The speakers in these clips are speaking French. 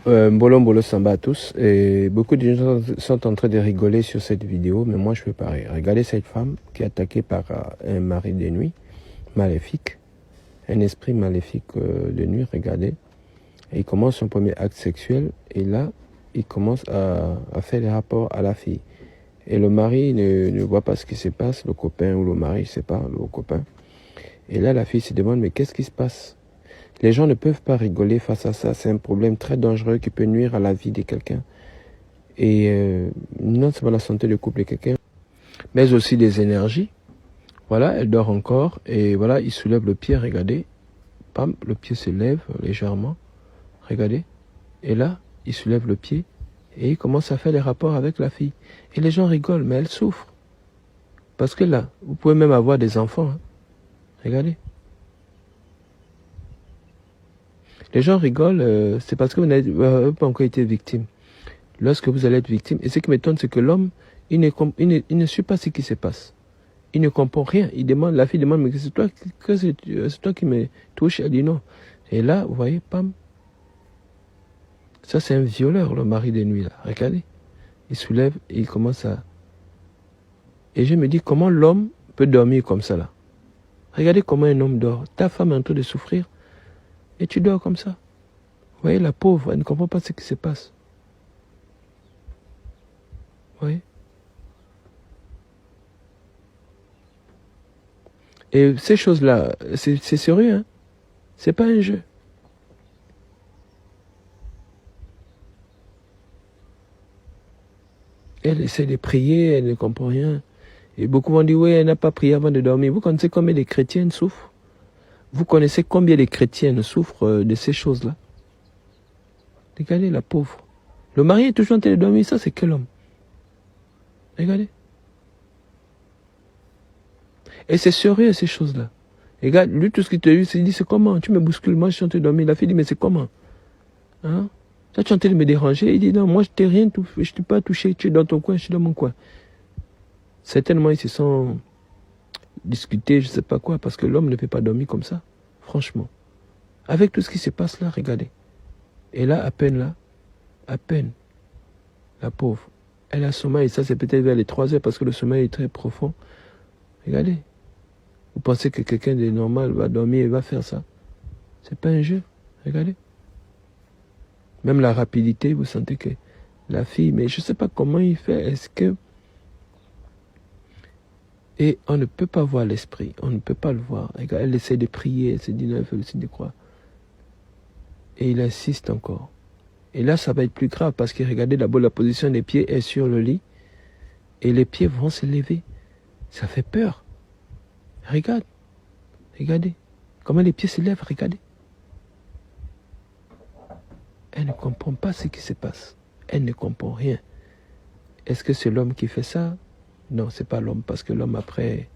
Mbolo Mbolo Samba à tous. Et beaucoup de gens sont en train de rigoler sur cette vidéo, mais moi je peux pas rire. Regardez cette femme qui est attaquée par un mari de nuit, maléfique, un esprit maléfique de nuit, regardez. Et il commence son premier acte sexuel, et là, il commence à faire des rapports à la fille. Et le mari ne voit pas ce qui se passe, le copain ou le mari, je sais pas, le copain. Et là, la fille se demande, mais qu'est-ce qui se passe? Les gens ne peuvent pas rigoler face à ça. C'est un problème très dangereux qui peut nuire à la vie de quelqu'un. Et non seulement la santé du couple de quelqu'un, mais aussi des énergies. Voilà, elle dort encore. Et voilà, il soulève le pied, regardez. Pam, le pied se lève légèrement. Regardez. Et là, il soulève le pied. Et il commence à faire des rapports avec la fille. Et les gens rigolent, mais elle souffre. Parce que là, vous pouvez même avoir des enfants. Hein. Regardez. Les gens rigolent, c'est parce que vous n'avez pas encore été victime. Lorsque vous allez être victime, et ce qui m'étonne, c'est que l'homme, il ne suit pas ce qui se passe. Il ne comprend rien. Il demande, la fille demande, mais c'est toi qui me touche. Elle dit non. Et là, vous voyez, pam. Ça, c'est un violeur, le mari de nuit, là. Regardez. Il soulève et il commence à... Et je me dis, comment l'homme peut dormir comme ça, là? Regardez comment un homme dort. Ta femme est en train de souffrir. Et tu dors comme ça. Vous voyez, la pauvre, elle ne comprend pas ce qui se passe. Vous voyez? Et ces choses-là, c'est sérieux, hein? C'est pas un jeu. Elle essaie de prier, elle ne comprend rien. Et beaucoup vont dire, oui, elle n'a pas prié avant de dormir. Vous connaissez combien de chrétiennes souffrent? Vous connaissez combien de chrétiennes souffrent de ces choses-là? Regardez la pauvre. Le mari est toujours en train de dormir, ça c'est quel homme? Regardez. Et c'est sérieux ces choses-là. Regarde, lui tout ce qu'il te dit, c'est comment? Tu me bouscules, moi je suis en train de dormir. La fille dit, mais c'est comment? Hein? Ça, tu es en train de me déranger. Il dit, non, moi je t'ai rien, je t'ai pas touché, tu es dans ton coin, je suis dans mon coin. Certainement ils se sont discutés, je sais pas quoi, parce que l'homme ne peut pas dormir comme ça. Franchement. Avec tout ce qui se passe là, regardez. Et là, à peine, la pauvre, elle a sommeil, et ça c'est peut-être vers les 3 heures, parce que le sommeil est très profond. Regardez. Vous pensez que quelqu'un de normal va dormir et va faire ça? C'est pas un jeu. Regardez. Même la rapidité, vous sentez que la fille, mais je sais pas comment il fait, est-ce que... Et on ne peut pas voir l'esprit, on ne peut pas le voir. Elle essaie de prier, elle se dit non, elle fait le signe de croix. Et il insiste encore. Et là, ça va être plus grave parce que regardez d'abord la position des pieds est sur le lit. Et les pieds vont se lever. Ça fait peur. Regardez. Comment les pieds se lèvent, regardez. Elle ne comprend pas ce qui se passe. Elle ne comprend rien. Est-ce que c'est l'homme qui fait ça? Non, c'est pas l'homme, parce que l'homme, après,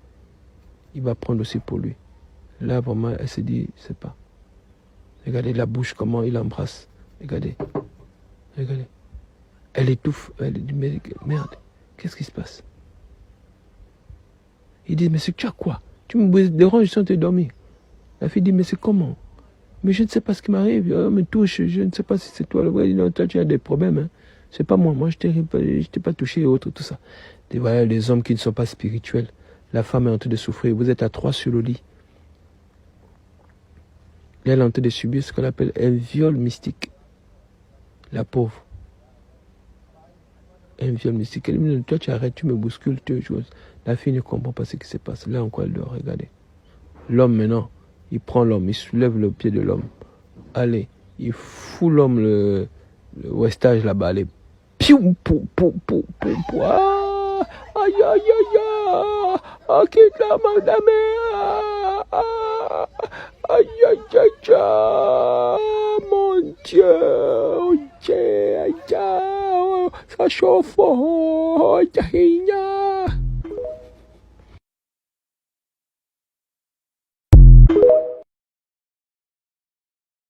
il va prendre aussi pour lui. Là, vraiment, elle se dit, je sais pas. Regardez la bouche, comment il embrasse. Regardez. Elle étouffe. Elle dit, mais merde, qu'est-ce qui se passe? Il dit, mais c'est tu as quoi? Tu me déranges, je suis en train de dormir. La fille dit, mais c'est comment? Mais je ne sais pas ce qui m'arrive. On me touche, je ne sais pas si c'est toi. Il dit, non, toi, tu as des problèmes. Hein. C'est pas moi. Moi, je t'ai pas touché et autres, tout ça. Et voilà, les hommes qui ne sont pas spirituels. La femme est en train de souffrir. Vous êtes à 3 sur le lit. Elle est en train de subir ce qu'on appelle un viol mystique. La pauvre. Un viol mystique. Elle dit, toi, tu arrêtes, tu me bouscules, tu choses. La fille ne comprend pas ce qui se passe. Là encore, elle doit regarder. L'homme, maintenant, il prend l'homme, il soulève le pied de l'homme. Allez, il fout l'homme le westage là-bas. Allez, piou, pou. Ah, aïe, ah, quitte la madame. Aïe, mon Dieu, ça chauffe,